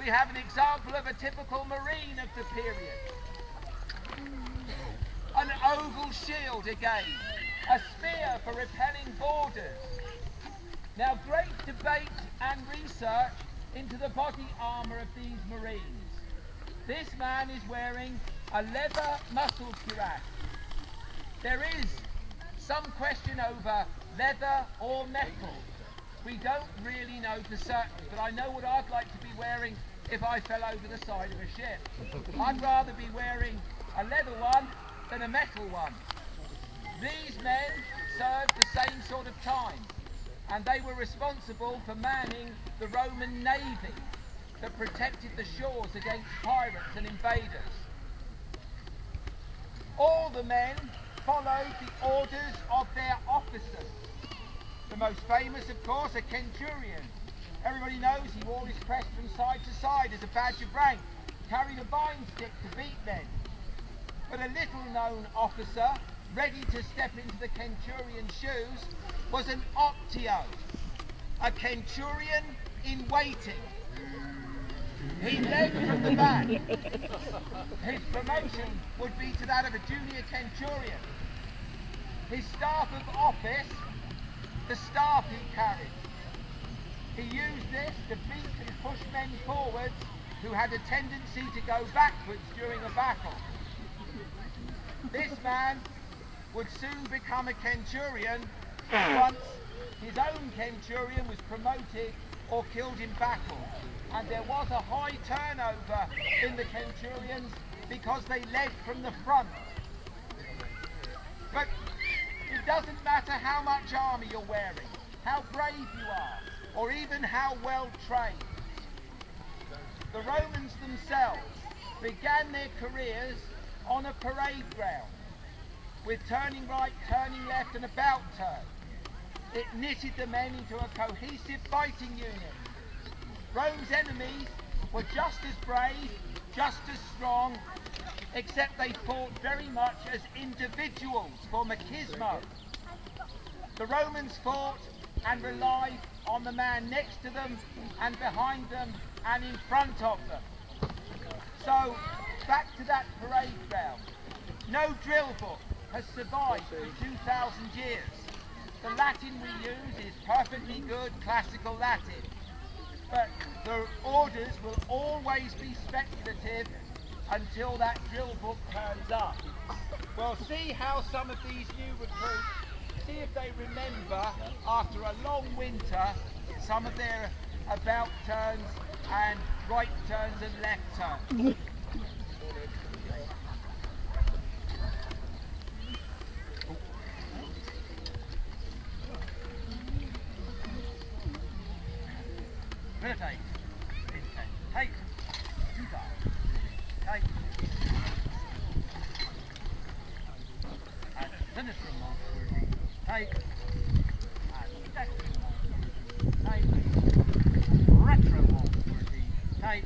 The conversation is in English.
we have an example of a typical marine of the period. An oval shield again, a spear for repelling boarders. Now, great debate and research into the body armour of these marines. This man is wearing a leather muscle cuirass. There is some question over leather or metal. We don't really know for certain, but I know what I'd like to be wearing if I fell over the side of a ship. I'd rather be wearing a leather one than a metal one. These men served the same sort of time, and they were responsible for manning the Roman navy that protected the shores against pirates and invaders. All the men followed the orders of their officers. The most famous, of course, a centurion. Everybody knows he wore his crest from side to side as a badge of rank, carried a vine stick to beat men. But a little-known officer, ready to step into the centurion's shoes, was an optio, a centurion in waiting. He led from the back. His promotion would be to that of a junior centurion. His staff of office, the staff he carried. He used this to beat and push men forwards who had a tendency to go backwards during a battle. This man would soon become a centurion once his own centurion was promoted or killed in battle. And there was a high turnover in the centurions because they led from the front. But it doesn't matter how much armour you're wearing, how brave you are, or even how well trained. The Romans themselves began their careers on a parade ground, with turning right, turning left and about turn. It knitted the men into a cohesive fighting unit. Rome's enemies were just as brave, just as strong, except they fought very much as individuals for machismo. The Romans fought and relied on the man next to them and behind them and in front of them. So, back to that parade ground. No drill book has survived for 2,000 years. The Latin we use is perfectly good classical Latin, but the orders will always be speculative until that drill book turns up. We'll see how some of these new recruits, see if they remember after a long winter some of their about turns and right turns and left turns. Take, take, take, and sinister monster, take, and dexter monster, take, retro monster, take.